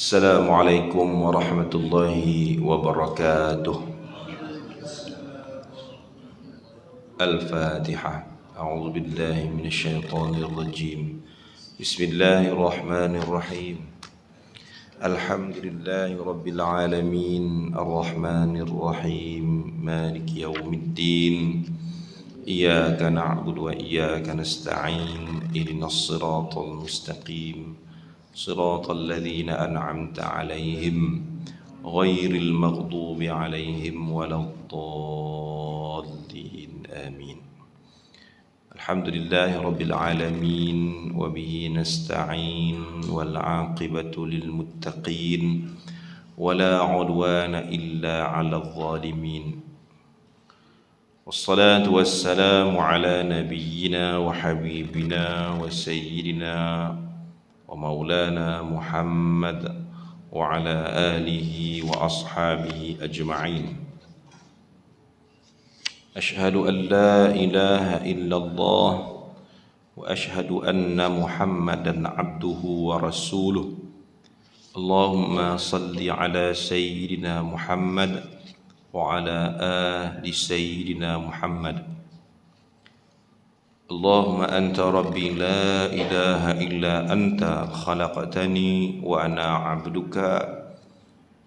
Assalamualaikum warahmatullahi wabarakatuh. Al-Fatihah. A'udzu billahi minasyaitonir rajim. Bismillahirrahmanirrahim. Alhamdulillahi rabbil alamin, arrahmanir rahim, maliki yaumiddin. Iyyaka na'budu wa iyyaka nasta'in. Ihdinas siratal mustaqim. صراط الذين أنعمت عليهم غير المغضوب عليهم ولا الضالين آمين. الحمد لله رب العالمين وبه نستعين والعاقبة للمتقين ولا عدوان إلا على الظالمين والصلاة والسلام على نبينا وحبيبنا وسيدنا ومولانا محمد وعلى آله وأصحابه أجمعين. أشهد أن لا إله إلا الله وأشهد أن محمدا عبده ورسوله. اللهم صل على سيدنا محمد وعلى آل سيدنا محمد. اللهم أنت ربي لا إله إلا أنت خلقتني وأنا عبدك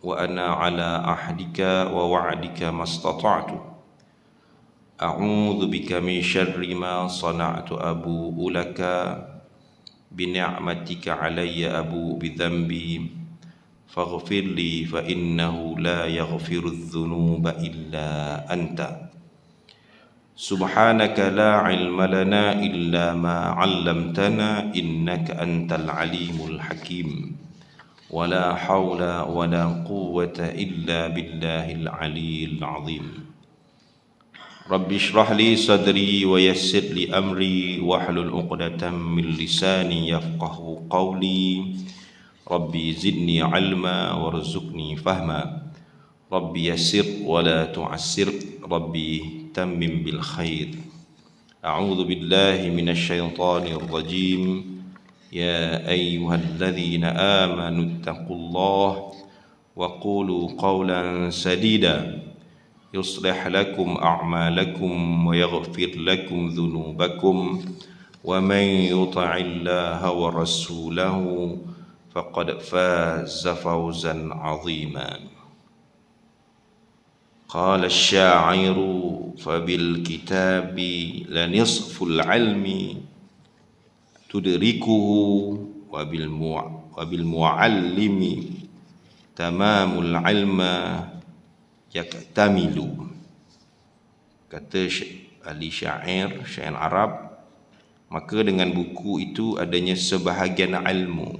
وأنا على عهدك ووعدك ما استطعت. أعوذ بك من شر ما صنعت أبوء لك بنعمتك علي أبوء بذنبي فاغفر لي فإنه لا يغفر الذنوب إلا أنت. سبحانك لا علم لنا إلا ما علمتنا إنك أنت العليم الحكيم ولا حول ولا قوة إلا بالله العلي العظيم. رب اشرح لي صدري ويسر لي أمري واحلل عقدة من لساني يفقه قولي. ربي زدني علما وارزقني فهما. ربي يسر ولا تعسر. ربي تمم بالخير. أعوذ بالله من الشيطان الرجيم. يا أيها الذين آمنوا اتقوا الله وقولوا قولا سديدا يصلح لكم أعمالكم ويغفر لكم ذنوبكم ومن يطع الله ورسوله فقد فاز فوزا عظيما. قال الشاعر فبالكتاب لنصف العلم تدركه وبالمعلم تمام العلم يكتمل. Kata ahli syair Arab, maka dengan buku itu adanya sebahagian ilmu.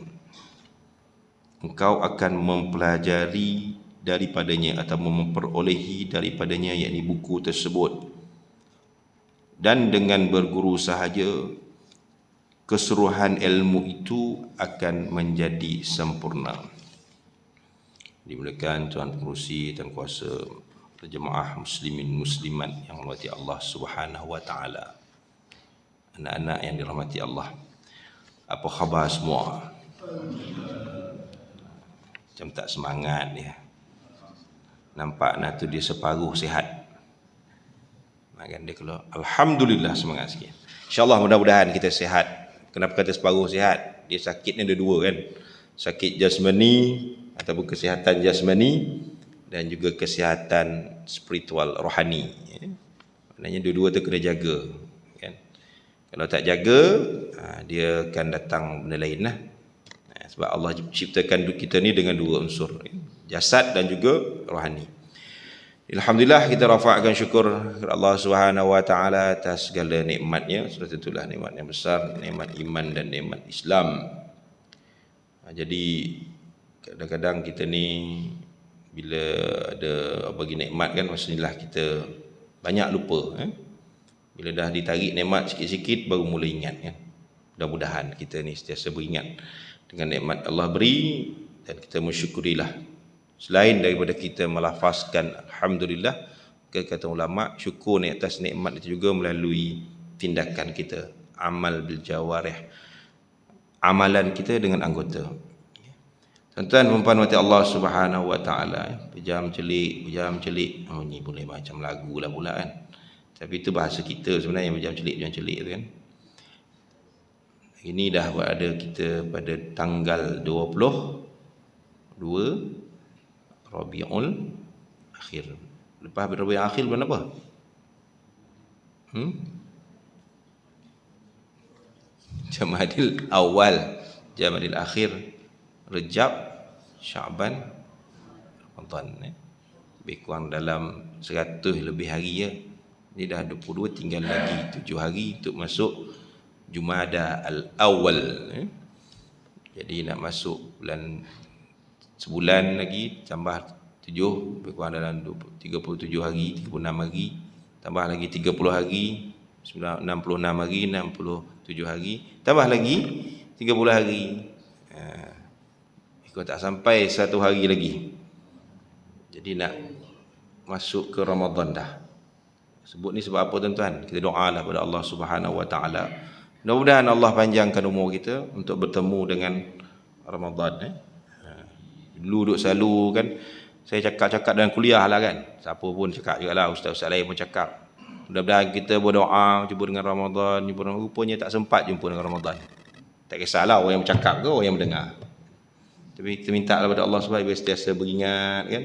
Engkau akan mempelajari daripadanya atau memperolehi daripadanya, yakni buku tersebut, dan dengan berguru sahaja keseluruhan ilmu itu akan menjadi sempurna. Dimulakan Tuan Pengerusi, Tuan Kuasa, jemaah muslimin muslimat yang dirahmati Allah Subhanahu wa taala, anak-anak yang dirahmati Allah, apa khabar semua? Macam tak semangat dia. Nampak nak tu dia separuh sihat. Makan dia kalau alhamdulillah semangat sikit. InsyaAllah mudah-mudahan kita sihat. Kenapa kata separuh sihat? Dia sakit ni ada dua kan. Sakit jasmani ataupun kesihatan jasmani dan juga kesihatan spiritual rohani. Maknanya dua-dua tu kena jaga kan. Kalau tak jaga, dia akan datang benda lain lah. Sebab Allah ciptakan kita ni dengan dua unsur, jasad dan juga rohani. Alhamdulillah, kita rafa'kan syukur kepada Allah Subhanahu wa taala atas segala nikmatnya. Sudah tentulah nikmat yang besar, nikmat iman dan nikmat Islam. Jadi kadang-kadang kita ni bila ada bagi nikmat kan, maksudnya kita banyak lupa Bila dah ditarik nikmat sikit-sikit baru mula ingat kan. Mudah-mudahan kita ni sentiasa beringat dengan nikmat Allah beri dan kita mensyukurilah. Selain daripada kita melafazkan alhamdulillah, kata ulama, syukur ni atas nikmat itu juga melalui tindakan kita, amal bil jawarih, amalan kita dengan anggota. Tuan-tuan perempuan mati Allah Subhanahu wa taala, pejam celik, ni boleh macam lagu lah pula kan. Tapi itu bahasa kita sebenarnya, pejam celik tu kan. Ini dah ada kita pada tanggal 22 Rabiul Akhir. Lepas Rabiul Akhir bulan apa? Jamadil Awal, Jamadil Akhir, Rejab, Syaban, Ramadan. Lebih kurang dalam 100 lebih hari ya. Ini dah 22, tinggal lagi 7 hari untuk masuk Jumada Al-Awwal. Jadi nak masuk bulan, sebulan lagi tambah 7, lebih kurang dalam 37 hari, 36 hari, tambah lagi 30 hari, 66 hari, 67 hari, tambah lagi 30 hari. Kau tak sampai 1 hari lagi. Jadi nak masuk ke Ramadan dah. Sebut ni sebab apa tuan-tuan? Kita doalah pada Allah Subhanahu wa taala. Mudah-mudahan Allah panjangkan umur kita untuk bertemu dengan Ramadan. Dulu duk selalu kan saya cakap-cakap dalam kuliah lah kan. Siapa pun cakap jugalah, ustaz-ustaz lain pun cakap. Mudah-mudahan kita berdoa jumpa dengan Ramadan, rupanya tak sempat jumpa dengan Ramadan. Tak kisahlah orang yang bercakap ke orang yang mendengar. Tapi kita minta kepada Allah supaya sentiasa beringat kan.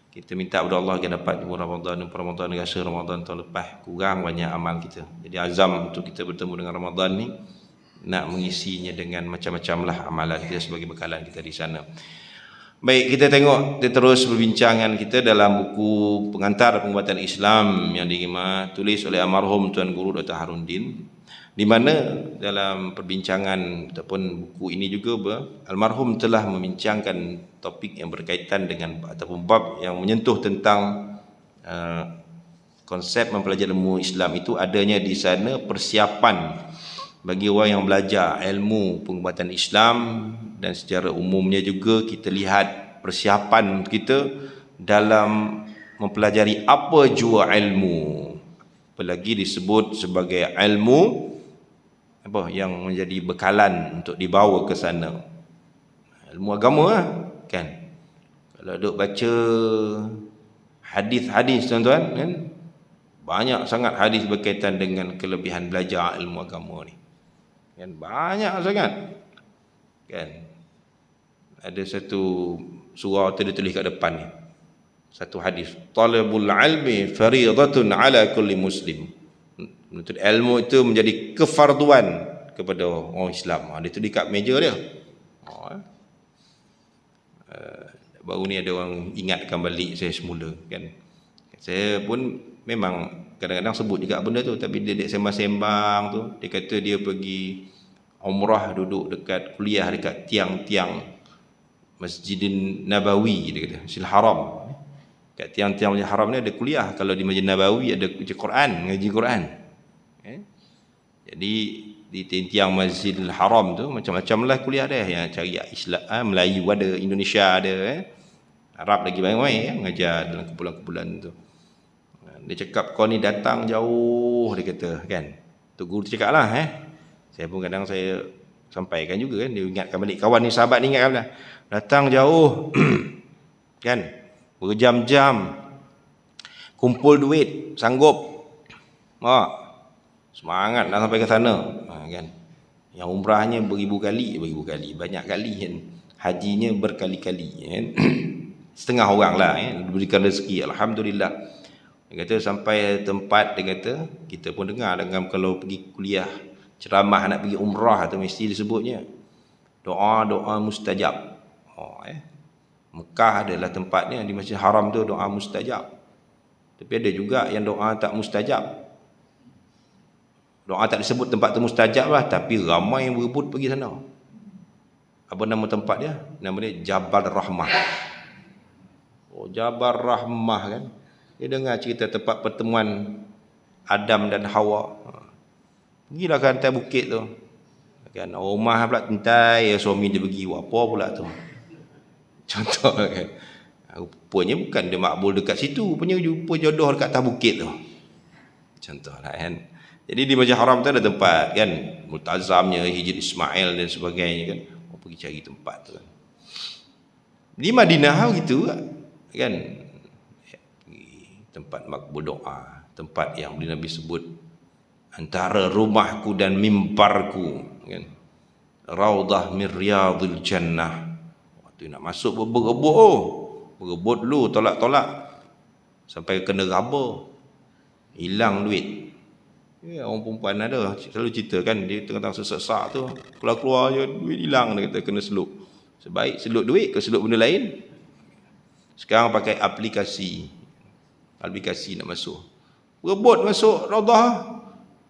Kita minta kepada Allah agar dapat jumpa Ramadan rasa Ramadan tahun lepas kurang banyak amal kita. Jadi azam untuk kita bertemu dengan Ramadan ni nak mengisinya dengan macam-macam lah amalan kita sebagai bekalan kita di sana. Baik, kita tengok kita terus perbincangan kita dalam buku Pengantar Penguatan Islam yang tulis oleh almarhum Tuan Guru Dr. Harundin, di mana dalam perbincangan ataupun buku ini juga almarhum telah membincangkan topik yang berkaitan dengan ataupun bab yang menyentuh tentang konsep mempelajari ilmu Islam itu adanya di sana persiapan bagi orang yang belajar ilmu pengobatan Islam, dan secara umumnya juga kita lihat persiapan kita dalam mempelajari apa jua ilmu, apalagi disebut sebagai ilmu apa yang menjadi bekalan untuk dibawa ke sana. Ilmu agama lah, kan. Kalau duk baca hadis-hadis tuan-tuan kan, banyak sangat hadis berkaitan dengan kelebihan belajar ilmu agama ni. Kan banyak sangat. Kan. Ada satu surah tu dia tulis kat depan ni. Satu hadis, talabul ilmi fariidatun ala kulli muslim. Menuntut ilmu itu menjadi kefarduan kepada orang Islam. Dia tulis kat meja dia. Baru ni ada orang ingatkan balik saya semula kan. Saya pun memang kadang-kadang sebut juga benda tu, tapi dia sembang-sembang tu, dia kata dia pergi umrah, duduk dekat kuliah dekat tiang-tiang Masjidin Nabawi, dia kata Masjidil Haram. Kat tiang-tiang Masjidil Haram ni ada kuliah. Kalau di Masjid Nabawi ada ngaji Quran. Jadi di tiang Masjidil Haram tu macam-macam lah kuliah dia, yang cari Islam, Melayu ada, Indonesia ada, Arab lagi banyak mengajar dalam kumpulan-kumpulan tu. Dia cakap kau ni datang jauh, dia kata kan. Tu guru cakap lah Saya pun kadang saya sampaikan juga kan, dia ingatkan balik kawan ni, sahabat ni ingatkan lah. Datang jauh kan, berjam-jam kumpul duit, sanggup semangat nak sampai ke sana kan. Yang umrahnya beribu kali, banyak kali kan. Hajinya berkali-kali kan. Setengah orang lah diberikan rezeki, alhamdulillah. Dia kata sampai tempat, dia kata kita pun dengar kalau pergi kuliah ceramah nak pergi umrah tu mesti disebutnya doa-doa mustajab. Mekah adalah tempatnya, di Masjid Haram tu doa mustajab. Tapi ada juga yang doa tak mustajab. Doa tak disebut tempat tu mustajab lah, tapi ramai yang berebut pergi sana. Apa nama tempat dia? Nama dia Jabal Rahmah. Jabal Rahmah kan. Dia dengar cerita tempat pertemuan Adam dan Hawa. Pergilah ke atas bukit tu. Kan rumah pula tentai, suami dia pergi apa pula tu. Contoh kan. Rupanya bukan dia makbul dekat situ, rupanya jumpa jodoh dekat atas bukit tu. Contohlah kan. Jadi di Masjid Haram tu ada tempat kan, multazamnya, Hijr Ismail dan sebagainya kan. Pergi cari tempat tu kan. Di Madinah gitu kan, tempat makbul doa, tempat yang Nabi sebut antara rumahku dan mimbarku kan, raudhah min riyadil jannah. Waktu nak masuk berebut, berebut dulu, tolak-tolak sampai kena raba, hilang duit. Ya, orang perempuan ada selalu cerita kan, dia tengah-tengah sesak tu keluar-keluar je duit hilang, dia kata kena seluk. Sebaik seluk duit ke seluk benda lain. Sekarang pakai aplikasi nak masuk, berebut masuk raudhah.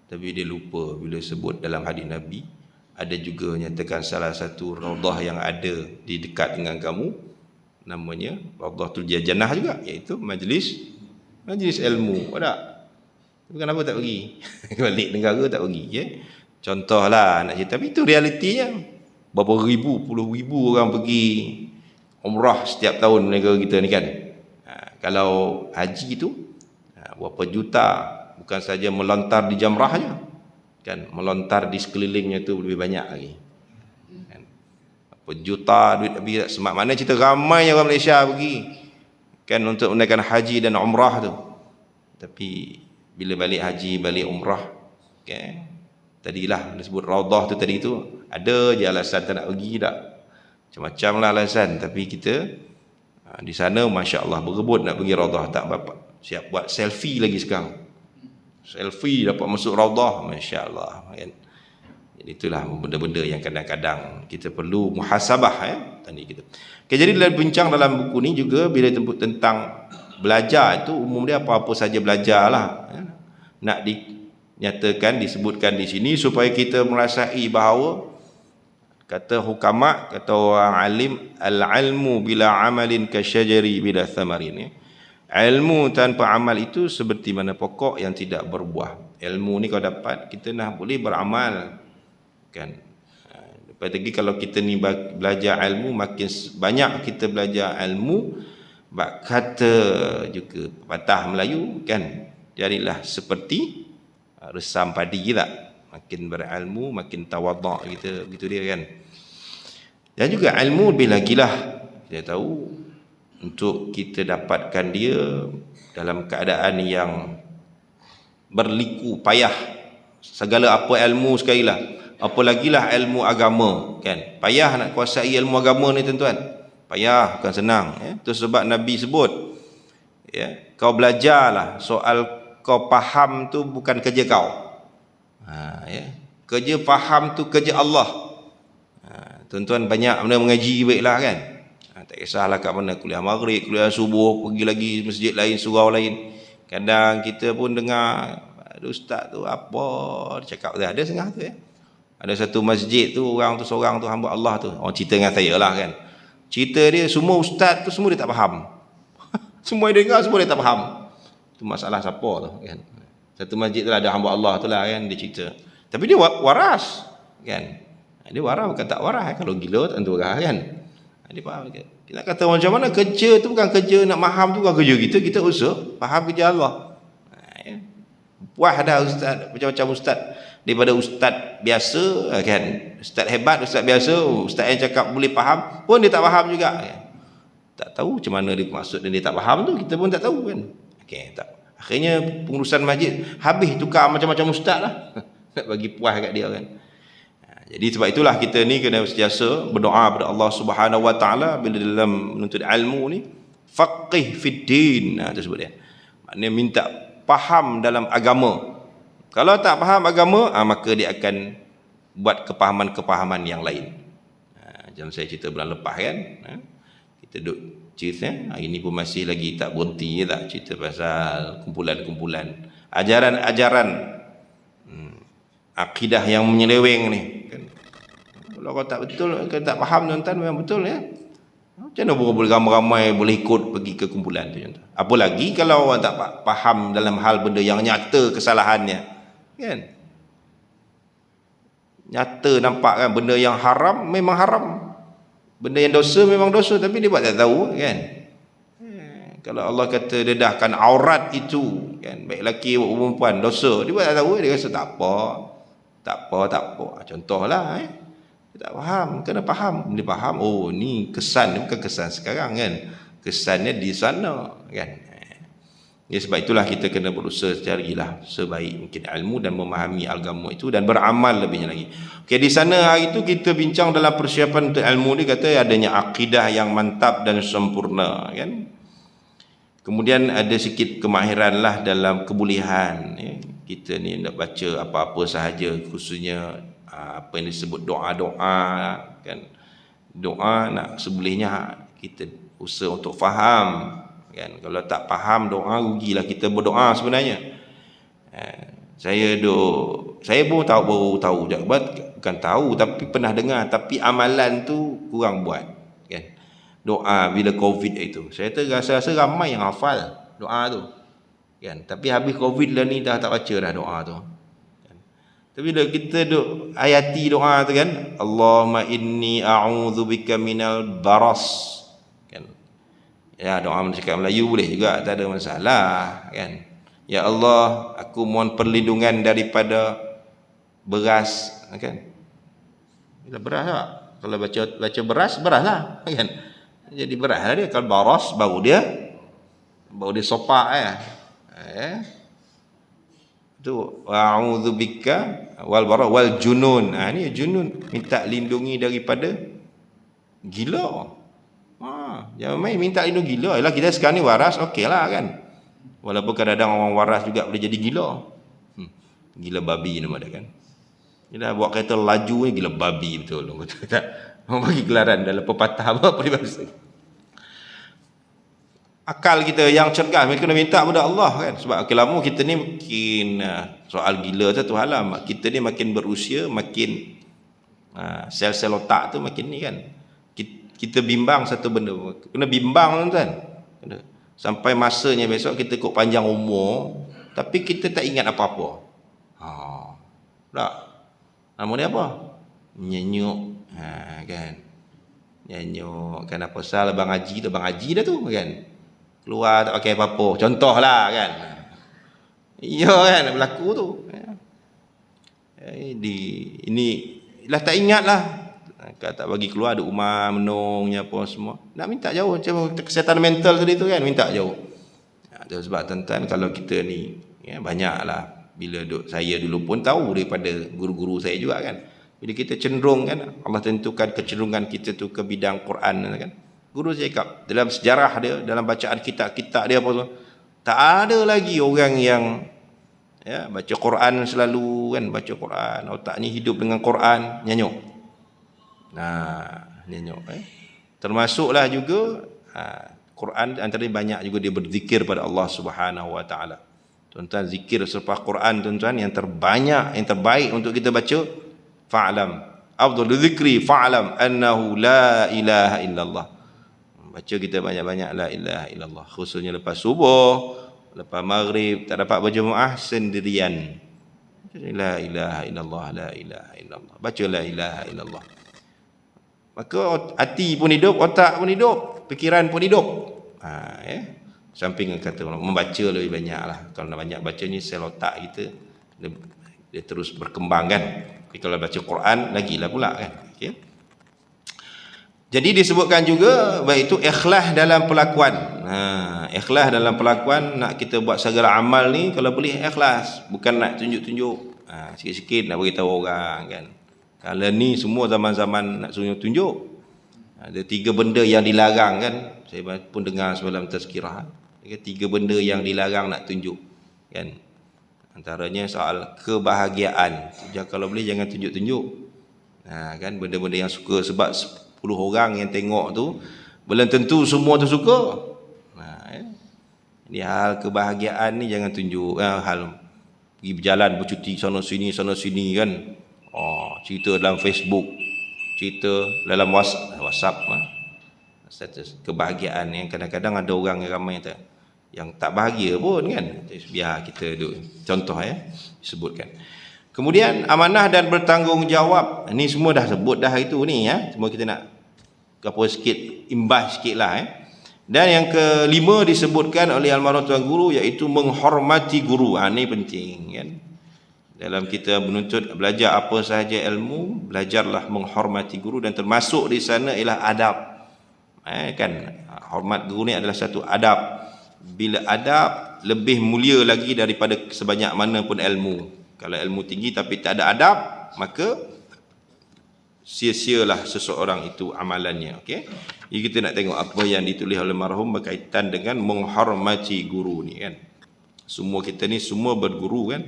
Tapi dia lupa bila sebut dalam hadis Nabi, ada juga nyatakan salah satu raudhah yang ada di dekat dengan kamu, namanya Raudhatul Jannah juga, iaitu majlis ilmu. Ada? Tapi kenapa tak pergi? Balik negara tak pergi, ya? Contohlah nak cerita, tapi itu realitinya. Berapa ribu, puluh ribu orang pergi umrah setiap tahun negara kita ni kan. Kalau haji tu berapa juta, bukan saja melontar di jamrah je kan, melontar di sekelilingnya tu lebih banyak lagi kan. Berapa juta duit habis tak semak. Mana cerita ramai orang Malaysia pergi kan untuk menunaikan haji dan umrah tu, tapi bila balik haji, balik umrah kan, tadilah disebut raudhah tu tadi tu, ada je alasan tak nak pergi tak, macam-macam lah alasan. Tapi kita di sana Masya Allah berebut nak pergi raudhah, tak apa-apa, siap buat selfie lagi sekarang, selfie dapat masuk raudhah, Masya Allah kan. Jadi itulah benda-benda yang kadang-kadang kita perlu muhasabah ya, tadi kita. Okay, jadi dalam bincang dalam buku ni juga bila sebut tentang belajar itu, umum dia apa-apa saja belajar lah ya. Nak dinyatakan, disebutkan di sini supaya kita merasai bahawa kata hukama, kata orang alim, al-ilmu bila amalin kasyajari bila thamarin ya. Ilmu tanpa amal itu seperti mana pokok yang tidak berbuah. Ilmu ni kau dapat, kita nak boleh beramal kan. Lepas lagi kalau kita ni belajar ilmu, makin banyak kita belajar ilmu, bak kata juga pepatah Melayu kan, jadilah seperti resam padi tak, makin berilmu makin tawaduk kita, begitu dia kan. Dan juga ilmu lebih lagi lah kita tahu, untuk kita dapatkan dia dalam keadaan yang berliku payah, segala apa ilmu sekali lah, apalagilah ilmu agama kan, payah nak kuasai ilmu agama ni tuan-tuan, payah, bukan senang ya. Itu sebab Nabi sebut ya, kau belajarlah, soal kau faham tu bukan kerja kau ya. Kerja faham tu kerja Allah. Tuan-tuan banyak benda mengaji baiklah kan, tak kisahlah kat mana, kuliah maghrib, kuliah subuh, pergi lagi masjid lain, surau lain. Kadang kita pun dengar ada ustaz tu apa dia cakap tu, ada setengah tu ya. Ada satu masjid tu, orang tu seorang tu hamba Allah tu, orang cerita dengan saya lah kan, cerita dia semua ustaz tu semua dia tak faham. Semua dia dengar semua dia tak faham. Tu masalah siapa tu kan. Satu masjid tu lah ada hamba Allah tu lah kan, dia cerita, tapi dia waras kan. Dia waras bukan tak waras, kalau gila tak tentu waras kan. Dia faham kan. Kita kata macam mana kerja tu bukan kerja nak faham, tu bukan kerja kita usaha faham kerja Allah. Puas dah ustaz, macam-macam ustaz, daripada ustaz biasa kan, ustaz hebat, ustaz biasa, ustaz yang cakap boleh faham pun dia tak faham juga kan. Tak tahu macam mana dia maksud, dan dia tak faham tu kita pun tak tahu kan. Okey, tak. Akhirnya pengurusan masjid habis tukar macam-macam ustaz lah nak bagi puas kat dia kan. Jadi sebab itulah kita ni kena sentiasa berdoa kepada Allah Subhanahu Wa Taala bila dalam menuntut ilmu ni, faqih fid din, tu sebut dia. Maknanya minta faham dalam agama. Kalau tak faham agama, maka dia akan buat kepahaman-kepahaman yang lain. Macam saya cerita bulan lepas kan, kita duduk cerita, hari ni pun masih lagi tak berhenti tak cerita pasal kumpulan-kumpulan ajaran-ajaran akidah yang menyeleweng ni kan. Kalau kau tak betul, kau tak faham tuan-tuan, memang betul ya. Macam mana boleh ramai-ramai boleh ikut pergi ke kumpulan tu tuan-tuan? Apalagi kalau orang tak faham dalam hal benda yang nyata kesalahannya kan. Nyata nampak kan, benda yang haram memang haram, benda yang dosa memang dosa, tapi dia buat tak tahu kan. Kalau Allah kata dedahkan aurat itu kan, baik lelaki baik perempuan dosa, dia buat tak tahu, dia rasa tak apa. Contohlah Dia tak faham, kena faham. Dia faham, oh ni kesan, bukan kesan sekarang kan. Kesannya di sana kan. Ya, sebab itulah kita kena berusaha carilah sebaik mungkin ilmu dan memahami agama itu dan beramal lebihnya lagi. Okey, di sana hari itu kita bincang dalam persiapan untuk ilmu ni, kata adanya akidah yang mantap dan sempurna kan. Kemudian ada sikit kemahiran lah dalam kebolehan ya. Kita ni nak baca apa-apa sahaja, khususnya apa yang disebut doa-doa kan. Doa nak sebolehnya kita usaha untuk faham kan. Kalau tak faham doa, rugilah kita berdoa sebenarnya. Saya pun baru tahu je, bukan tahu tapi pernah dengar, tapi amalan tu kurang buat kan. Doa bila Covid itu, saya rasa ramai yang hafal doa tu kan, tapi habis Covid lah ni dah tak baca dah doa tu kan. Tapi bila kita duk ayati doa tu kan, Allahumma inni a'udzubika minal baras kan. Ya, doa cakap Melayu boleh juga, tak ada masalah kan. Ya Allah, aku mohon perlindungan daripada beras kan. Bila beras tak? Kalau baca beras lah kan. Jadi beras lah dia. Kalau baras baru dia sopak tu a'udzubika wal bara wal junun. Ni junun, minta lindungi daripada gila. Jangan main minta lindung gila. Yalah, kita sekarang ni waras, okey lah kan. Walaupun kadang-kadang orang waras juga boleh jadi gila. Gila babi nama dia kan. Dia buat kereta laju ni gila babi betul. Betul tak? Orang bagi gelaran dalam pepatah apa peribahasa. Akal kita yang cergas, mereka kena minta kepada Allah kan. Sebab lama kita ni makin soal gila tu halam. Kita ni makin berusia, makin sel-sel otak tu makin ni kan. Kita bimbang satu benda, kena bimbang tuan. Sampai masanya besok kita kok panjang umur, tapi kita tak ingat apa-apa. Tak. Nama dia apa? Nyenyuk. Kan. Nyenyuk. Kan apa pasal Abang Haji dah tu kan. Keluar tak pakai apa-apa. Contohlah kan. Iya kan berlaku tu. Ini lah tak ingat lah. Kalau tak bagi keluar ada umar menungnya apa semua. Nak minta jauh macam kesihatan mental tadi tu kan, minta jauh. Sebab tuan-tuan kalau kita ni ya, banyaklah bila saya dulu pun tahu daripada guru-guru saya juga kan. Bila kita cenderung kan, Allah tentukan kecenderungan kita tu ke bidang Quran kan. Guru saya cakap dalam sejarah dia, dalam bacaan kitab-kitab dia apa semua, tak ada lagi orang yang ya baca Quran selalu kan, baca Quran, otak ni hidup dengan Quran, nyanyuk. Nyanyuk termasuklah juga Quran antara banyak juga dia berzikir pada Allah Subhanahu wa taala. Tuan-tuan, zikir selepas Quran tuan-tuan yang terbanyak, yang terbaik untuk kita baca, fa'lam afdhalu dzikri fa'lam annahu la ilaha illallah. Baca kita banyak-banyak la ilaha illallah, khususnya lepas subuh, lepas maghrib, tak dapat berjemaah sendirian. La ilaha illallah, la ilaha illallah. Baca la ilaha illallah. Maka hati pun hidup, otak pun hidup, fikiran pun hidup. Samping kata membaca lebih banyak lah. Kalau nak banyak baca ni sel otak kita dia terus berkembang kan. Tapi kalau baca Quran lagilah pula kan. Okay. Jadi disebutkan juga baik itu ikhlas dalam perlakuan. Ikhlas dalam perlakuan, nak kita buat segala amal ni kalau boleh ikhlas, bukan nak tunjuk-tunjuk. Sikit-sikit nak beritahu orang kan. Kalau ni semua zaman-zaman nak tunjuk. Ada 3 benda yang dilarang kan. Saya pun dengar semalam tazkirah. 3 benda yang dilarang nak tunjuk kan. Antaranya soal kebahagiaan. Kalau boleh jangan tunjuk-tunjuk. Kan benda-benda yang suka, sebab 10 orang yang tengok tu belum tentu semua tu suka. Ini hal kebahagiaan ni jangan tunjuk. Hal pergi berjalan bercuti sana sini kan. Cerita dalam Facebook, cerita dalam WhatsApp status kebahagiaan yang kadang-kadang ada orang yang ramai yang tak bahagia pun kan. Biar kita contoh disebutkan. Kemudian amanah dan bertanggungjawab. Ini semua dah sebut dah itu ni ya. Cuma kita nak sikit imbas sikitlah Dan yang kelima disebutkan oleh almarhum tuan guru, iaitu menghormati guru. Ini penting kan. dalam kita menuntut belajar apa sahaja ilmu, belajarlah menghormati guru, dan termasuk di sana ialah adab. Kan hormat guru ni adalah satu adab. Bila adab lebih mulia lagi daripada sebanyak mana pun ilmu. Kalau ilmu tinggi tapi tak ada adab, maka sia-sialah seseorang itu amalannya. Okey. Jadi kita nak tengok apa yang ditulis oleh marhum berkaitan dengan menghormati guru ni kan. Semua kita ni semua berguru kan.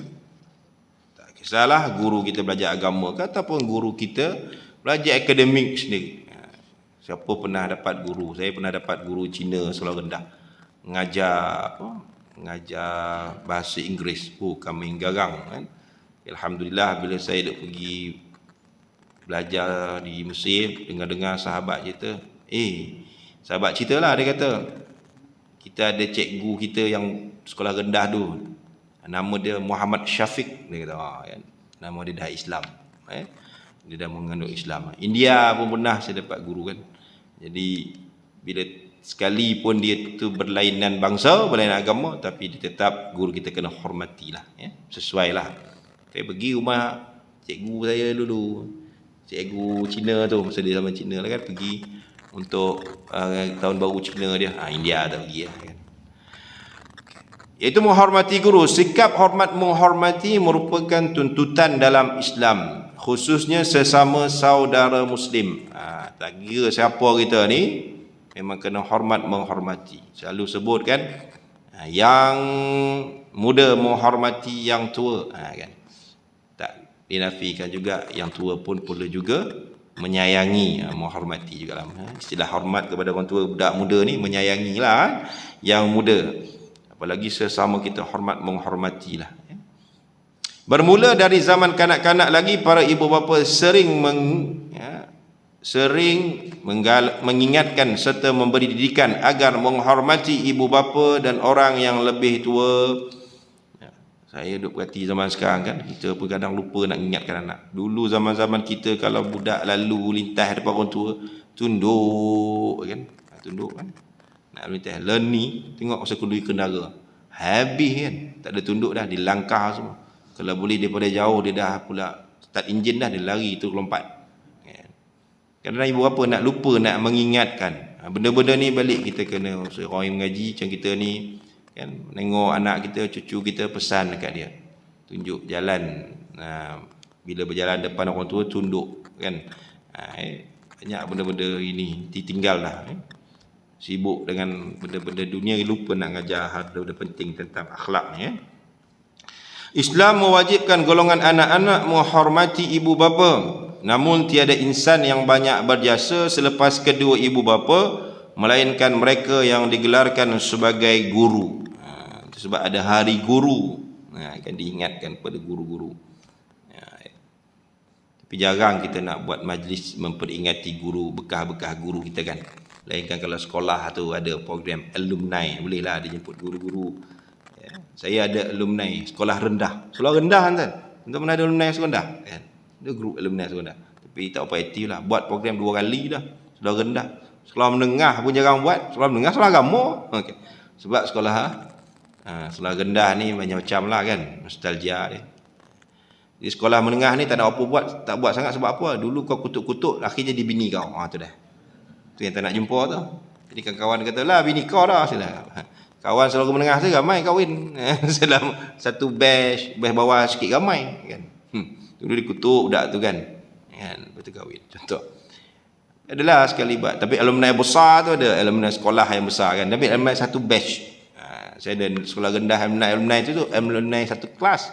Tak kisahlah guru kita belajar agama ke ataupun guru kita belajar akademik sendiri. Siapa pernah dapat guru? Saya pernah dapat guru Cina Sekolah Rendah. Mengajar apa? Mengajar bahasa Inggeris. Kami garang kan. Alhamdulillah bila saya duk pergi belajar di Mesir, dengar-dengar sahabat cerita, sahabat cerita lah, dia kata kita ada cikgu kita yang sekolah rendah tu, nama dia Muhammad Syafiq, dia kata kan? Nama dia dah Islam, dia dah mengandung Islam. India pun pernah saya dapat guru kan. Jadi bila sekalipun dia tu berlainan bangsa, berlainan agama, tapi dia tetap guru kita kena hormatilah, sesuai lah. Saya pergi rumah cikgu saya dulu, cikgu Cina tu, masa dia zaman Cina lah kan, pergi untuk tahun baru Cina dia, India tak pergi lah kan. Iaitu menghormati guru. Sikap hormat menghormati merupakan tuntutan dalam Islam, khususnya sesama saudara Muslim. Tak kira siapa kita ni, memang kena hormat menghormati. Selalu sebut kan, yang muda menghormati yang tua, kan. Tak dinafikan juga yang tua pun perlu juga menyayangi, menghormati juga lah. Istilah hormat kepada orang tua, budak muda ni menyayangilah yang muda. Apalagi sesama kita hormat menghormatilah. Bermula dari zaman kanak-kanak lagi, para ibu bapa sering mengingatkan serta memberi didikan agar menghormati ibu bapa dan orang yang lebih tua. Saya duk perhati zaman sekarang kan, kita pun kadang lupa nak ingatkan anak. Dulu zaman-zaman kita kalau budak lalu lintas depan orang tua, tunduk kan. Tunduk kan. Nak lintas learning, tengok masa kenduri kendara. Habis kan, tak ada tunduk dah, dilangkah semua. Kalau boleh daripada jauh dia dah pula start enjin dah, dia lari tu lompat. Kadang-kadang ibu bapa nak lupa nak mengingatkan. Benda-benda ni balik kita kena, orang yang mengaji macam kita ni kan, menengok anak kita, cucu kita, pesan dekat dia, tunjuk jalan. Bila berjalan depan orang tua tunduk kan. Banyak benda-benda ini ditinggal lah. Sibuk dengan benda-benda dunia, lupa nak ngajar benda-benda penting tentang akhlak ni. Islam mewajibkan golongan anak-anak menghormati ibu bapa. Namun tiada insan yang banyak berjasa selepas kedua ibu bapa, melainkan mereka yang digelarkan sebagai guru. Sebab ada hari guru, akan diingatkan kepada guru-guru. Tapi jarang kita nak buat majlis memperingati guru, bekas-bekas guru kita kan. Lainkan kalau sekolah tu ada program alumni, bolehlah dia jemput guru-guru. Saya ada alumni sekolah rendah. Sekolah rendah kan? Untuk mana ada alumni sekolah rendah? Kan? Ada grup alumni sekolah rendah. Tapi tak apa aktif lah. Buat program 2 kali dah. Sekolah rendah. Sekolah menengah pun jarang buat. Sekolah menengah sekolah agama. Okay. Sebab sekolah sekolah rendah ni macam-macam lah kan. Nostalgia dia. Di sekolah menengah ni tak ada apa buat. Tak buat sangat sebab apa? Dulu kau kutuk-kutuk, akhirnya dia bini kau. Tu dah. Tu yang tak nak jumpa tu. Jadi kawan-kawan kata lah bini kau dah. Kawan sekolah menengah tu ramai kahwin. Dalam satu batch bawah sikit ramai kan. Dulu dikutuk budak tu kan. Betul kahwin. Contoh. Adalah sekali buat. Tapi alumni besar tu ada. Alumni sekolah yang besar kan. Tapi alumni satu batch. Saya ada sekolah rendah alumni tu alumni satu kelas.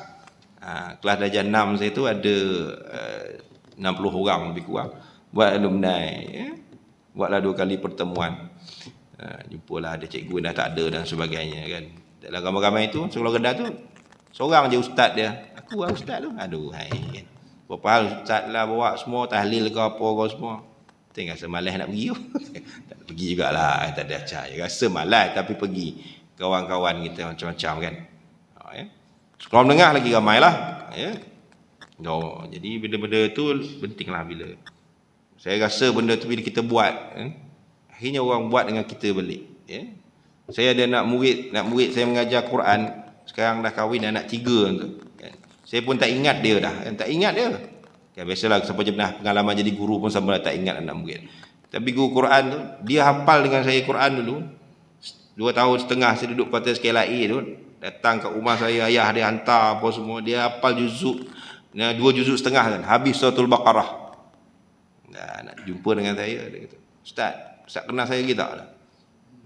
Kelas darjah 6 saya tu ada 60 orang lebih kurang. Buat alumni. Buatlah 2 kali pertemuan. Jumpalah ada cikgu dah tak ada dan sebagainya kan. Dalam ramai-ramai tu sekolah rendah tu seorang je ustaz dia. Aku lah ustaz tu. Aduh hai kan. Berapa hal ustaz lah bawa semua tahlil ke apa ke semua. Tengok rasa malas nak pergi. Tak pergi jugalah, tak ada acara. Rasa malas tapi pergi. Kawan-kawan kita macam-macam kan. Sekolah menengah lagi ramailah ya. Jadi benda-benda tu pentinglah bila saya rasa benda tu bila kita buat akhirnya orang buat dengan kita balik ya. Saya ada nak murid saya mengajar Quran, sekarang dah kahwin anak 3 tu kan. Saya pun tak ingat dia dah. Tak ingat dia. Ya, biasalah siapa je pernah pengalaman jadi guru pun sama tak ingat anak murid. Tapi guru Quran tu, dia hafal dengan saya Quran dulu. 2 tahun setengah saya duduk kuartus KLIA tu. Datang kat rumah saya, ayah dia hantar apa semua. Dia hafal juzuk. 2 juzuk setengah kan. Habis suratul Baqarah. Nak jumpa dengan saya. Dia kata, Ustaz kenal saya ke tak?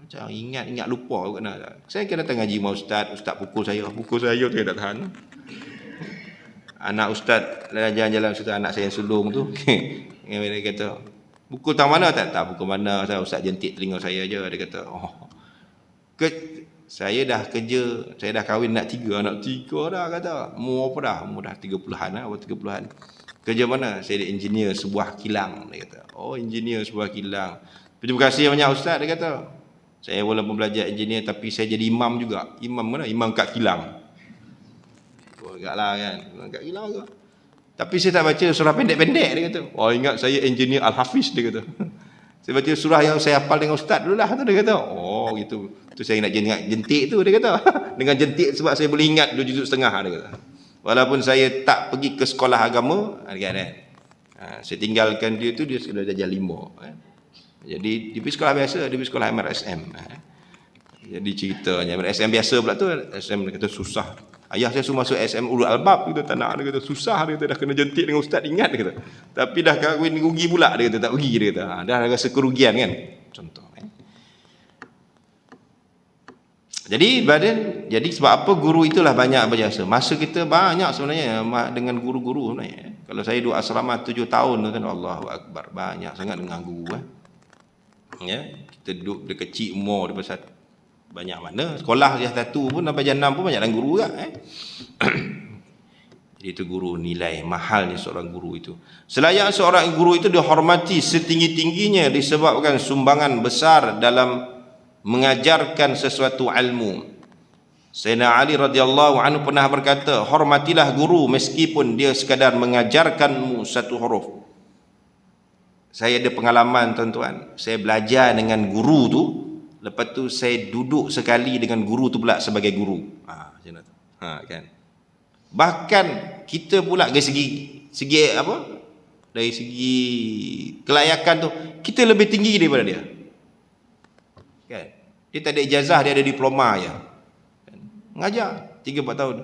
Macam ingat lupa aku kenal. Saya kena datang ngaji sama Ustaz pukul saya tu saya tak tahan. Anak Ustaz jalan-jalan Ustaz, anak saya yang sulung tu. Dia kata, pukul tang mana? Tak pukul mana, Ustaz jentik telinga saya je. Dia kata, saya dah kerja, saya dah kahwin anak 3 dah kata. Umur apa dah? Umur dah 30-an lah, 30-an. Kerja mana? Saya di engineer sebuah kilang. Dia kata, engineer sebuah kilang. Terima kasih banyak Ustaz, dia kata. Saya walaupun belajar engineer tapi saya jadi imam juga. Imam mana? Imam kat kilang. Agaklah kan. Imam kat kilang ke? Tapi saya tak baca surah pendek-pendek, dia kata. Ingat saya engineer Al-Hafiz, dia kata. Saya baca surah yang saya hafal dengan Ustaz dulu lah, dia kata. Gitu. Tu saya nak jentik tu, dia kata. Dengan jentik sebab saya boleh ingat 2 juzuk setengah, dia kata. Walaupun saya tak pergi ke sekolah agama, kan. Saya tinggalkan dia tu, dia sudah darjah 5. Jadi dia pergi sekolah biasa, dia pergi sekolah MRSM. Jadi ceritanya MRSM biasa pula tu, SM dia kata susah. Ayah saya suruh masuk SM Ulul Albab, dia kata tak nak, dia kata susah, dia kata dah kena jentik dengan Ustaz, ingat, dia kata. Tapi dah kahwin rugi pula, dia kata tak pergi, dia kata. Dah rasa kerugian kan. Contoh. Jadi sebab apa guru itulah banyak berjasa. Masa kita banyak sebenarnya dengan guru-guru sebenarnya. Kalau saya duduk asrama 7 tahun tu kan, Allahu Akbar, banyak sangat dengan guru. Ya, kita duduk dia kecil umur dia banyak mana sekolah dia 1 pun sampai jam 6 pun banyak dengan guru juga. Jadi itu guru, nilai mahalnya seorang guru itu. Selayak seorang guru itu dihormati setinggi-tingginya disebabkan sumbangan besar dalam mengajarkan sesuatu ilmu. Sayyidina Ali radhiyallahu anhu pernah berkata, hormatilah guru meskipun dia sekadar mengajarkanmu satu huruf. Saya ada pengalaman tuan-tuan, saya belajar dengan guru tu, lepas tu saya duduk sekali dengan guru tu pula sebagai guru. Macam tu. Kan. Bahkan kita pula dari segi apa? Dari segi kelayakan tu, kita lebih tinggi daripada dia. Kan? Dia tak ada ijazah, dia ada diploma je. Kan? Mengajar 3-4 tahun.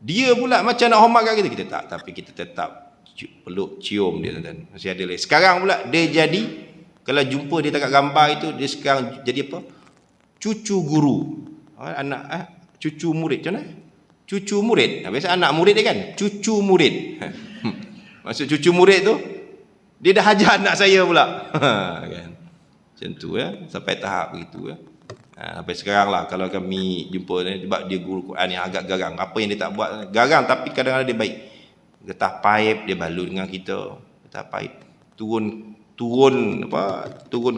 Dia pula macam nak hormat kat kita tak, tapi kita tetap peluk cium dia, tuan-tuan. Masih ada lagi. Sekarang pula dia jadi, kalau jumpa dia dekat gambar itu, dia sekarang jadi apa? Cucu guru. Cucu murid. Macam mana? Cucu murid. Biasa anak murid dia kan? Cucu murid. Maksud cucu murid tu, dia dah hajar anak saya pula. Kan? Macam tu ya. Sampai tahap begitu ya. Sampai sekarang lah kalau kami jumpa dia, sebab dia guru Quran yang agak garang. Apa yang dia tak buat, garang tapi kadang-kadang dia baik. Getah paip dia balut dengan kita. Getah paip. Turun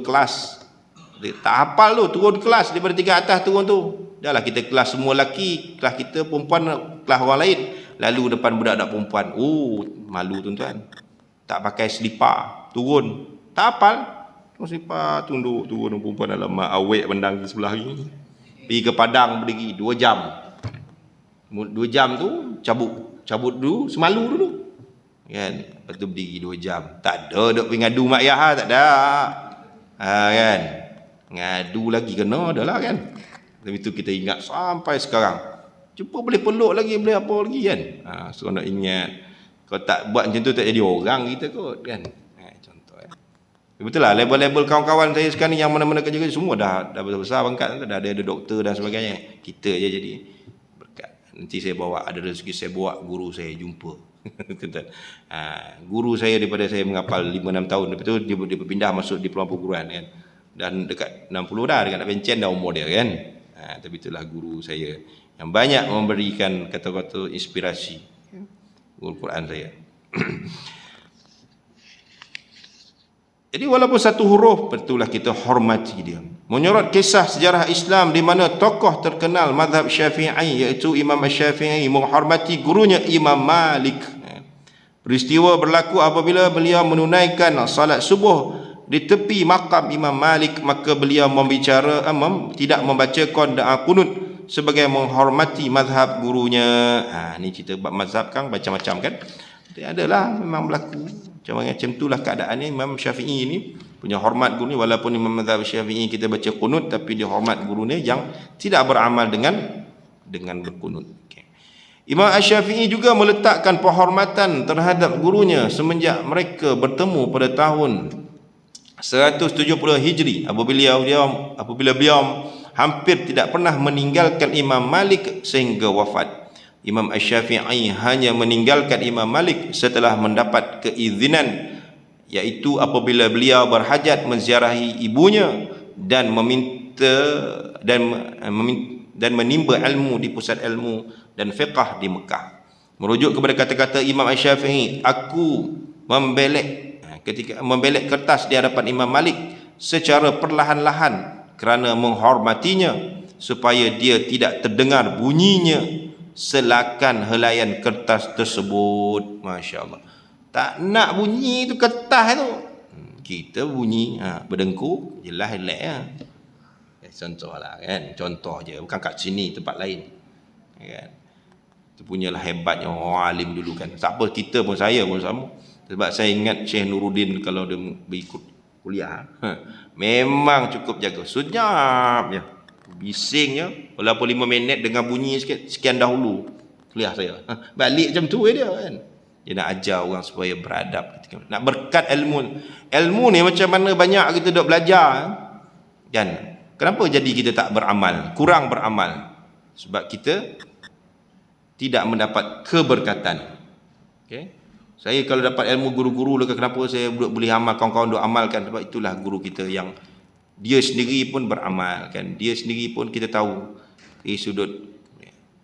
kelas. Dia tak hafal tu, turun kelas daripada tingkat atas turun tu. Dah lah kita kelas semua lelaki, kelas kita perempuan, kelas orang lain. Lalu depan budak-budak perempuan. Malu tuan-tuan. Tak pakai selipar, turun. Tak hafal. Selipar tunduk turun perempuan dalam awek pandang di sebelah ni. Pergi ke Padang berdiri 2 jam. 2 jam tu cabut dulu, semalu dulu. Kan? Lepas tu berdiri 2 jam. Tak ada duk pergi ngadu mak ayah, tak ada. Kan? Ngadu lagi kena adalah kan. Tapi tu kita ingat sampai sekarang. Jumpa boleh peluk lagi, boleh apa lagi kan. So nak ingat. Kalau tak buat macam tu tak jadi orang kita kot kan. Contoh ya. Betul lah, label-label kawan-kawan saya sekarang ni yang mana-mana kerja semua dah besar pangkat, dah ada doktor dan sebagainya. Kita je jadi berkat. Nanti saya bawa, ada rezeki saya bawa guru saya jumpa. Guru saya daripada saya menghafal 5-6 tahun, lepas tu dia berpindah masuk diploma perguruan kan. Dan dekat 60 dah, dekat nak pencen dah umur dia kan. Tapi itulah guru saya yang banyak memberikan kata-kata inspirasi. Guru Quran saya. Jadi walaupun satu huruf, betullah kita hormati dia. Menyorot kisah sejarah Islam di mana tokoh terkenal mazhab Syafi'i iaitu Imam Syafi'i menghormati gurunya Imam Malik. Peristiwa berlaku apabila beliau menunaikan salat subuh di tepi makam Imam Malik, maka beliau tidak membacakan doa qunut sebagai menghormati mazhab gurunya. Ni cerita bab mazhab kan macam-macam kan. Dia adalah memang berlaku. Macam itulah keadaannya Imam Syafi'i ni punya hormat guru ni, walaupun Imam mazhab Syafi'i kita baca qunut, tapi dia hormat guru ni yang tidak beramal dengan berqunut. Imam Asy-Syafi'i juga meletakkan penghormatan terhadap gurunya semenjak mereka bertemu pada tahun 170 Hijri, apabila beliau hampir tidak pernah meninggalkan Imam Malik sehingga wafat. Imam Asy-Syafi'i hanya meninggalkan Imam Malik setelah mendapat keizinan, iaitu apabila beliau berhajat menziarahi ibunya dan menimba ilmu di pusat ilmu dan fiqh di Mekah. Merujuk kepada kata-kata Imam Asy-Syafi'i, aku ketika membelek kertas di hadapan Imam Malik secara perlahan-lahan kerana menghormatinya, supaya dia tidak terdengar bunyinya selakan helaian kertas tersebut. Masya Allah, tak nak bunyi tu kertas tu, kita bunyi berdengkur jelas relax contoh lah kan, contoh je, bukan kat sini, tempat lain kan. Itu punyalah hebatnya orang alim dulu kan. Siapa kita pun, saya pun sama. Sebab saya ingat Syekh Nuruddin kalau dia berikut kuliah, memang cukup jaga, senyap je, bisingnya walaupun 5 minit dengan bunyi sikit, sekian dahulu kuliah saya. Balik macam tu dia kan. Dia nak ajar orang supaya beradab, nak berkat ilmu. Ilmu ni macam mana banyak kita duk belajar kan. Kenapa jadi kita tak beramal, kurang beramal? Sebab kita tidak mendapat keberkatan. Okay? Saya kalau dapat ilmu guru-guru, kenapa saya boleh amal, kawan-kawan duk amalkan? Sebab itulah guru kita yang dia sendiri pun beramal kan. Dia sendiri pun kita tahu dari sudut,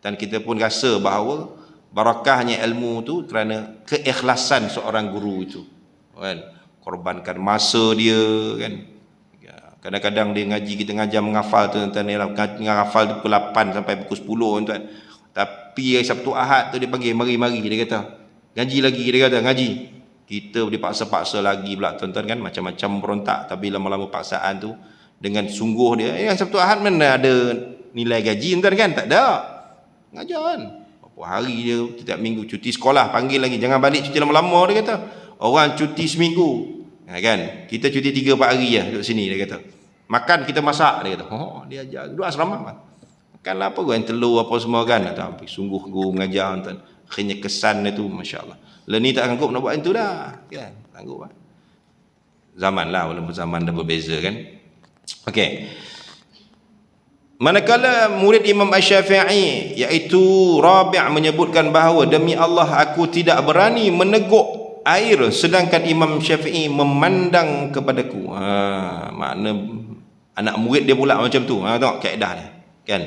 dan kita pun rasa bahawa barakahnya ilmu tu kerana keikhlasan seorang guru itu kan. Korbankan masa dia kan. Kadang-kadang dia ngaji, kita ngajar menghafal tu tuan-tuan, menghafal tu pukul 8 sampai pukul 10 tuan. Tapi Sabtu Ahad tu dia panggil, mari-mari dia kata. Ngaji lagi, dia kata ngaji. Kita dipaksa-paksa lagi pula tuan-tuan kan, macam-macam berontak, tapi lama-lama paksaan tu dengan sungguh dia. Sabtu Ahad mana ada nilai gaji tuan kan? Tak ada. Ngajar kan. Berapa hari dia, setiap minggu cuti sekolah, panggil lagi, jangan balik cuti lama-lama dia kata. Orang cuti seminggu. Kan? Kita cuti 3-4 hari lah duduk sini, dia kata. Makan kita masak, dia kata. Dia ajar duduk asrama makanlah apa, goreng telur apa semua kan. Tapi sungguh guru mengajar tuan. Akhirnya kesan itu masya-Allah. Lah ni tak sanggup nak buat itu dah kan. Sanggup zaman lah, walaupun zaman dah berbeza kan. Okey. Manakala murid Imam Asy-Syafi'i iaitu Rabi' menyebutkan bahawa demi Allah aku tidak berani meneguk air sedangkan Imam Syafi'i memandang kepadaku. Makna anak murid dia pula macam tu. Tengok kaedah dia kan.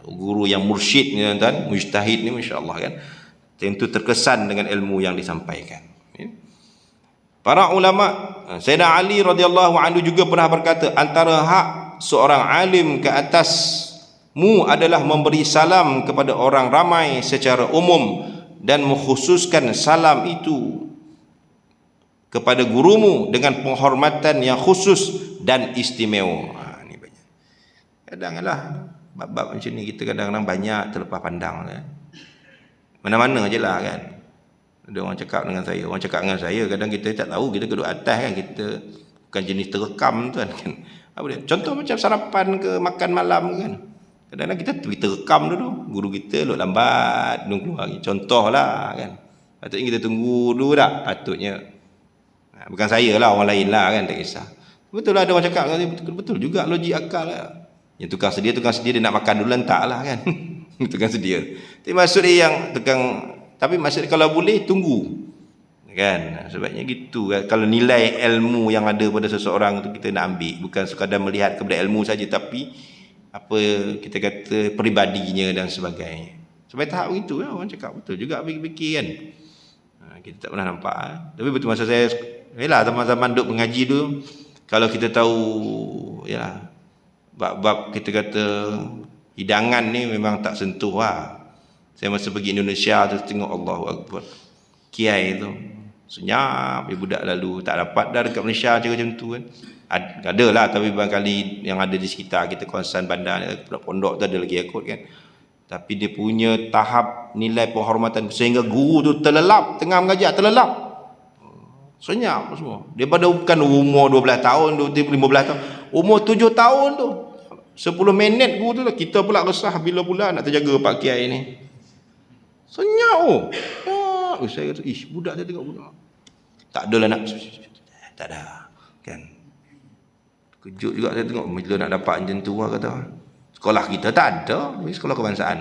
Guru yang mursyid ni tuan-tuan, mujtahid ni masya-Allah kan. Tentu terkesan dengan ilmu yang disampaikan. Para ulama, Sayyidina Ali radhiyallahu anhu juga pernah berkata, antara hak seorang alim ke atasmu adalah memberi salam kepada orang ramai secara umum dan mengkhususkan salam itu kepada gurumu dengan penghormatan yang khusus dan istimewa. Ni banyak. Kadang-kadang bab-bab macam ni kita kadang-kadang banyak terlepas pandang kan. Mana-mana je lah kan. Ada orang cakap dengan saya, orang cakap dengan saya, kadang kita tak tahu, kita duduk atas kan, kita bukan jenis terekam tuan kan. Apa dia? Contoh macam sarapan ke makan malam kan. Kadang-kadang kita terekam dulu, guru kita duduk lambat, belum keluar lagi. Contohlah kan. Patutnya kita tunggu dulu tak? Patutnya. Bukan saya lah, orang lain lah kan, tak kisah. Betul lah ada orang cakap, betul juga logik akal lah. Yang tukang sedia dia nak makan dulu letak lah kan. Tukang sedia. Tapi maksud dia yang tapi maksud dia kalau boleh tunggu. Kan? Sebabnya gitu kan. Kalau nilai ilmu yang ada pada seseorang tu kita nak ambil, bukan sekadar melihat kepada ilmu saja, tapi apa kita kata peribadinya dan sebagainya. Sampai tahap begitu ya, orang cakap betul juga fikir-fikir kan. Kita tak pernah nampak. Tapi betul masa saya yalah zaman-zaman duk mengaji tu, kalau kita tahu ya bab-bab kita kata hidangan ni memang tak sentuh lah. Saya masa pergi Indonesia tu tengok Allahu Akbar. Kiai tu Senyap budak lalu, tak dapat dah dekat Malaysia cara macam tu kan. Ada lah, tapi barangkali yang ada di sekitar kita, kawasan bandar, pondok tu ada lagi ikut kan. Tapi dia punya tahap nilai penghormatan sehingga guru tu terlelap tengah mengajar, terlelap. Senyap semua. Daripada bukan umur 12 tahun, 15 tahun, umur 7 tahun tu. 10 minit guru tu lah. Kita pula resah bila pula nak terjaga Pak Kiai ni. Senyap saya kata, budak dia tengok budak. Tak adalah nak. Tak ada. Kan. Kejut juga saya tengok bila nak dapat macam tu lah kata. Sekolah kita tak ada, sekolah kebangsaan.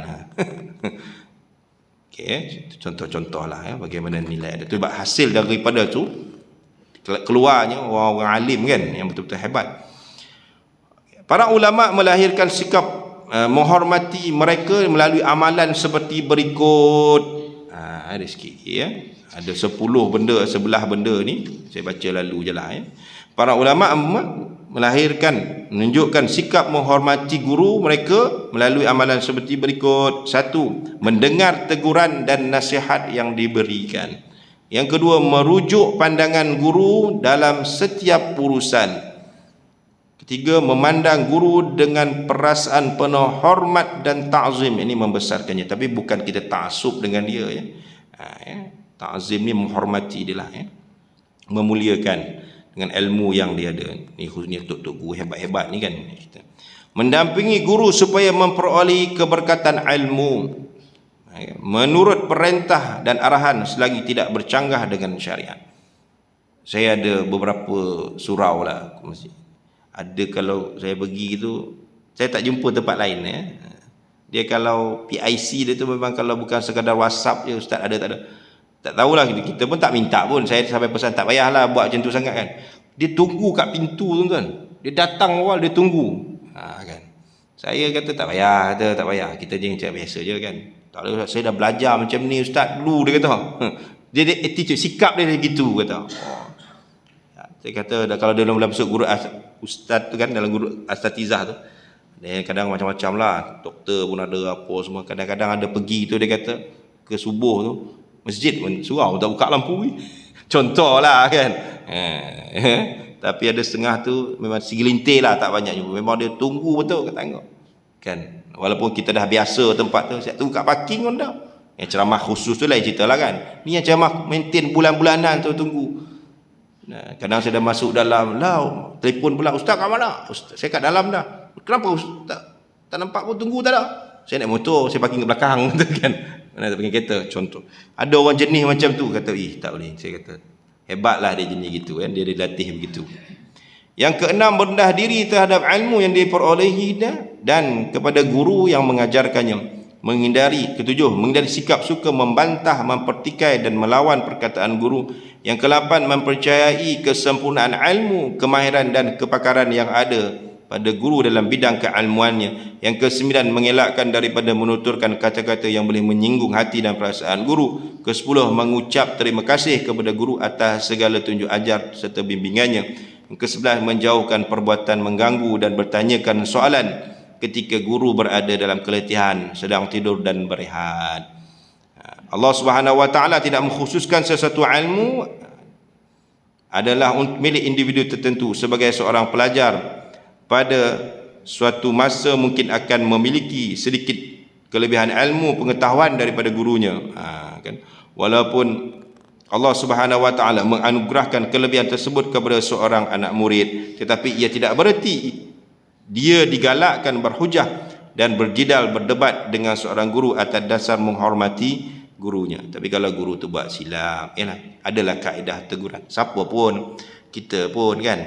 Okey, contoh-contoh lah ya, bagaimana nilai ada tu. Hasil daripada tu keluarnya orang-orang alim kan yang betul-betul hebat. Para ulama melahirkan sikap menghormati mereka melalui amalan seperti berikut. Ada sikit ya. Ada 10 benda, 11 benda ni saya baca lalu je lah ya. Para ulama melahirkan, menunjukkan sikap menghormati guru mereka melalui amalan seperti berikut. 1. Mendengar teguran dan nasihat yang diberikan. Yang kedua, merujuk pandangan guru dalam setiap urusan. Ketiga, memandang guru dengan perasaan penuh hormat dan ta'zim. Ini membesarkannya, tapi bukan kita ta'asub dengan dia ya. Ta'zim ni menghormati dia lah ya. Memuliakan dengan ilmu yang dia ada. Ni khususnya tok-tok guru hebat-hebat ni kan. Mendampingi guru supaya memperoleh keberkatan ilmu menurut perintah dan arahan selagi tidak bercanggah dengan syariat. Saya ada beberapa surau lah. Ada kalau saya pergi tu, saya tak jumpa tempat lain ya. Dia kalau PIC dia tu memang kalau bukan sekadar WhatsApp je, ustaz ada tak ada. Tak tahulah, kita pun tak minta pun. Saya sampai pesan tak payahlah buat macam tu sangat kan. Dia tunggu kat pintu tuan-tuan. Dia datang awal, dia tunggu. Kan. Saya kata tak payah, tak payah. Kita je cakap biasa je kan. Tak ada, saya dah belajar macam ni ustaz dulu, dia kata. Dia attitude, sikap dia gitu kata. Saya kata kalau dia dalam masuk guru ustaz tu kan, dalam guru asatizah tu. Dia kadang macam-macam lah. Doktor pun ada apa semua. Kadang-kadang ada pergi tu dia kata ke subuh tu. Masjid pun surau tak buka lampu ni. Contohlah kan. Tapi ada setengah tu memang segelintir lah, tak banyak juga. Memang dia tunggu betul kat tengok. Kan. Walaupun kita dah biasa tempat tu, saya tunggu kat parking pun dah. Yang ceramah khusus tu lain cerita lah kan. Ni yang ceramah maintain bulan-bulanan tu tunggu. Nah, kadang saya dah masuk dalam lah, telefon pula, ustaz kat mana? Ustaz, saya kat dalam dah. Kenapa ustaz? Tak nampak pun, tunggu tak ada. Saya naik motor, saya parking kat belakang kan. Mana tak pakai kereta, contoh. Ada orang jenis macam tu, kata, tak boleh. Saya kata, hebatlah dia jenis gitu kan, dia dilatih begitu. Yang keenam, merendah diri terhadap ilmu yang diperolehi dan kepada guru yang mengajarkannya. Ketujuh, menghindari sikap suka membantah, mempertikai dan melawan perkataan guru. Yang ke-8, mempercayai kesempurnaan ilmu, kemahiran dan kepakaran yang ada pada guru dalam bidang keilmuannya. Yang ke-9, mengelakkan daripada menuturkan kata-kata yang boleh menyinggung hati dan perasaan guru. Ke-10, mengucap terima kasih kepada guru atas segala tunjuk ajar serta bimbingannya. Yang ke-11, menjauhkan perbuatan mengganggu dan bertanyakan soalan ketika guru berada dalam keletihan, sedang tidur dan berehat. Allah Subhanahu wa taala tidak mengkhususkan sesuatu ilmu adalah milik individu tertentu. Sebagai seorang pelajar pada suatu masa mungkin akan memiliki sedikit kelebihan ilmu pengetahuan daripada gurunya, kan? Walaupun Allah Subhanahu wa taala menganugerahkan kelebihan tersebut kepada seorang anak murid, tetapi ia tidak bererti dia digalakkan berhujah dan berjidal berdebat dengan seorang guru atas dasar menghormati gurunya. Tapi kalau guru tu buat silap, adalah kaedah teguran. Siapa pun, kita pun kan,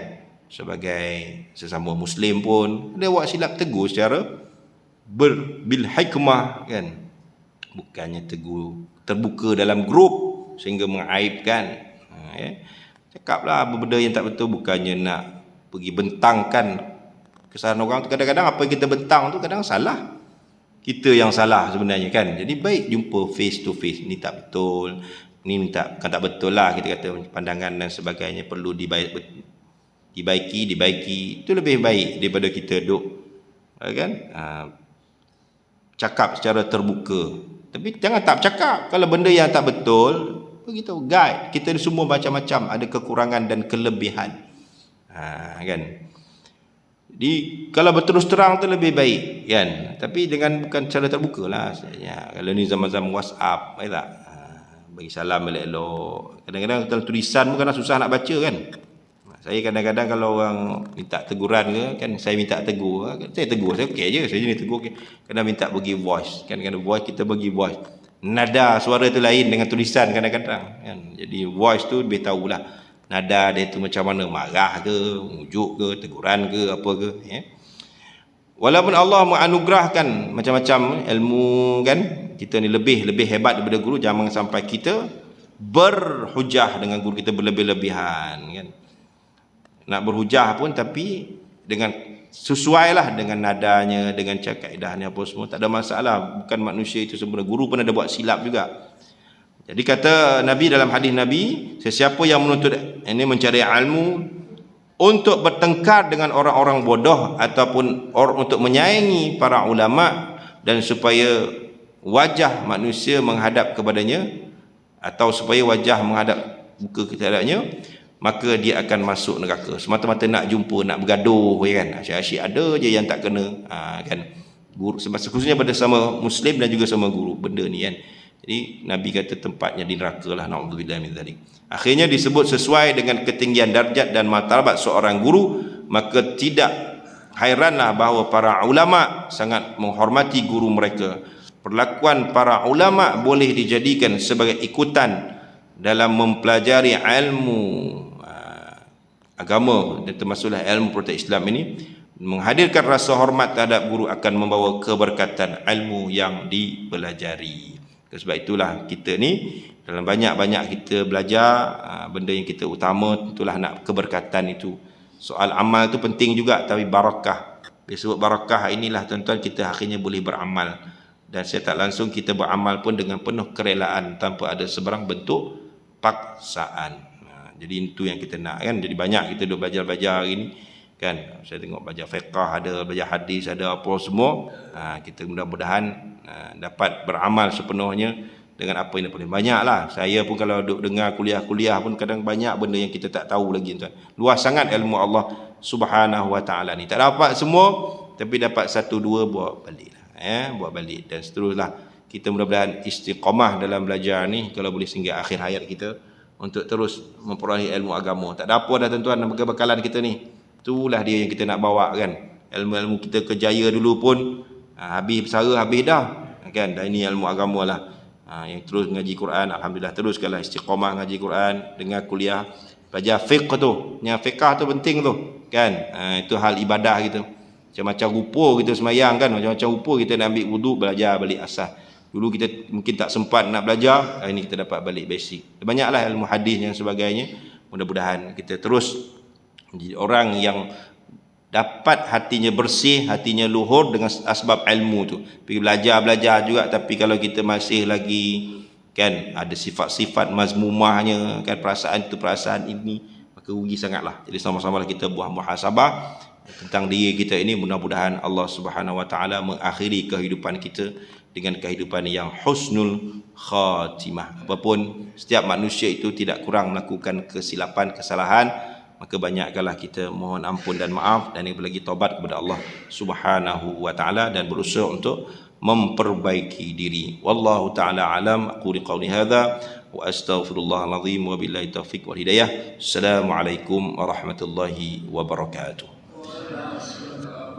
sebagai sesama muslim pun dia buat silap, tegur secara bil hikmah kan, bukannya tegur terbuka dalam grup sehingga mengaibkan. Cakaplah benda yang tak betul, bukannya nak pergi bentangkan kesalahan orang tu. Kadang-kadang apa yang kita bentang tu kadang salah, kita yang salah sebenarnya kan. Jadi baik jumpa face to face, ni tak betul, ni minta, bukan tak betul lah, kita kata pandangan dan sebagainya perlu dibaiki, itu lebih baik daripada kita duk kan cakap secara terbuka. Tapi jangan tak cakap. Kalau benda yang tak betul, beritahu, guide. Kita ni semua macam-macam, ada kekurangan dan kelebihan. Kan. Jadi kalau berterus terang tu lebih baik, kan. Tapi dengan bukan cara terbuka lah. Kalau ni zaman-zaman WhatsApp, tak? Bagi salam elok-elok. Kadang-kadang dalam tulisan pun kadang susah nak baca, kan. Saya kadang-kadang kalau orang minta teguran ke, kan saya minta tegur, saya tegur, saya okey je, saya jenis tegur, okay. Kadang minta bagi voice, kan kadang voice kita bagi voice. Nada suara tu lain dengan tulisan kadang-kadang, kan. Jadi voice tu lebih tahulah nada dia tu macam mana, marah ke, mujuk ke, teguran ke, apa ke, ya. Walaupun Allah menganugerahkan macam-macam ilmu, kan, kita ni lebih hebat daripada guru, jangan sampai kita berhujah dengan guru kita berlebih-lebihan, kan. Nak berhujah pun tapi dengan sesuailah dengan nadanya, dengan kaedahnya apa semua, tak ada masalah. Bukan manusia itu sempurna, guru pun ada buat silap juga. Jadi kata Nabi dalam hadis Nabi, sesiapa yang menuntut ini mencari ilmu untuk bertengkar dengan orang-orang bodoh ataupun untuk menyayangi para ulama dan supaya wajah manusia menghadap kepadanya atau supaya wajah menghadap muka kepadanya, maka dia akan masuk neraka. Semata-mata nak jumpa, nak bergaduh, ya kan. Asyik-asyik ada je yang tak kena, kan. Guru, khususnya pada sama muslim dan juga sama guru, benda ni, kan. Jadi Nabi kata tempatnya di neraka lah, naudzubillah min dzalik. Akhirnya disebut sesuai dengan ketinggian darjat dan martabat seorang guru, maka tidak hairanlah bahawa para ulama sangat menghormati guru mereka. Perlakuan para ulama boleh dijadikan sebagai ikutan dalam mempelajari ilmu agama dan termasuklah ilmu politik Islam ini. Menghadirkan rasa hormat terhadap guru akan membawa keberkatan ilmu yang dipelajari. Sebab itulah kita ni dalam banyak-banyak kita belajar, benda yang kita utama tentulah nak keberkatan itu. Soal amal tu penting juga, tapi barakah. Disebut barakah inilah tuan-tuan, kita akhirnya boleh beramal. Dan saya tak langsung kita beramal pun dengan penuh kerelaan tanpa ada sebarang bentuk paksaan. Jadi itu yang kita nak, kan. Jadi banyak kita duk belajar-belajar hari ni, kan. Saya tengok belajar fiqh ada, belajar hadis ada, apa semua. Kita mudah-mudahan dapat beramal sepenuhnya dengan apa yang boleh. Banyaklah. Saya pun kalau duk dengar kuliah-kuliah pun kadang banyak benda yang kita tak tahu lagi, tuan. Luas sangat ilmu Allah Subhanahu wa taala ni. Tak dapat semua, tapi dapat satu dua buat balik. Buat balik dan seteruslah. Kita mudah-mudahan istiqamah dalam belajar ni kalau boleh sehingga akhir hayat kita untuk terus memperoleh ilmu agama. Tak ada apa dah, tuan-tuan, bekalan kita ni. Itulah dia yang kita nak bawa, kan. Ilmu-ilmu kita kejaya dulu pun habis bersara, habis dah, kan. Dan ini ilmu agama lah. Yang terus ngaji Quran, alhamdulillah, teruskanlah istiqamah ngaji Quran, dengar kuliah, belajar fiqh tu. Yang fiqh tu penting tu, kan. Itu hal ibadah kita. Macam-macam rupa kita semayang, kan. Macam-macam rupa kita nak ambil wuduk, belajar balik asas. Dulu kita mungkin tak sempat nak belajar, hari ini kita dapat balik basic. Banyaklah ilmu hadis dan sebagainya. Mudah-mudahan kita terus menjadi orang yang dapat hatinya bersih, hatinya luhur dengan asbab ilmu tu. Pergi belajar juga, tapi kalau kita masih lagi, kan, ada sifat-sifat mazmumahnya, kan, perasaan itu, perasaan ini, maka rugi sangatlah. Jadi sama-sama kita buat muhasabah tentang diri kita ini. Mudah-mudahan Allah Subhanahu wa taala mengakhiri kehidupan kita dengan kehidupan yang husnul khatimah. Apapun, setiap manusia itu tidak kurang melakukan kesilapan, kesalahan, maka banyakkanlah kita mohon ampun dan maaf, dan yang lagi taubat kepada Allah Subhanahu wa taala dan berusaha untuk memperbaiki diri. Wallahu taala alam. Aqulu qawli hadza wa astaghfirullahal azim wa billahi taufiq wal hidayah. Assalamualaikum warahmatullahi wabarakatuh.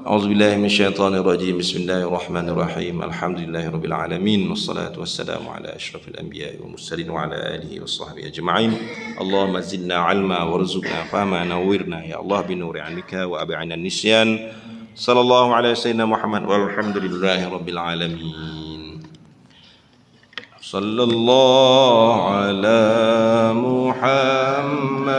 A'udzubillahi minasyaitonirrajim. Bismillahirrahmanirrahim. Alhamdulillahirabbil alamin wassalatu wassalamu ala asyrafil anbiya'i wal mursalin wa ala alihi washabbihi ajma'in. Allahumma zidna 'ilma warzuqna fahma nawwirna ya Allah bi nuri 'ilmika wa ab'ina nisyan. Sallallahu alaihi sayyidina Muhammad walhamdulillahirabbil alamin. Sallallahu ala Muhammad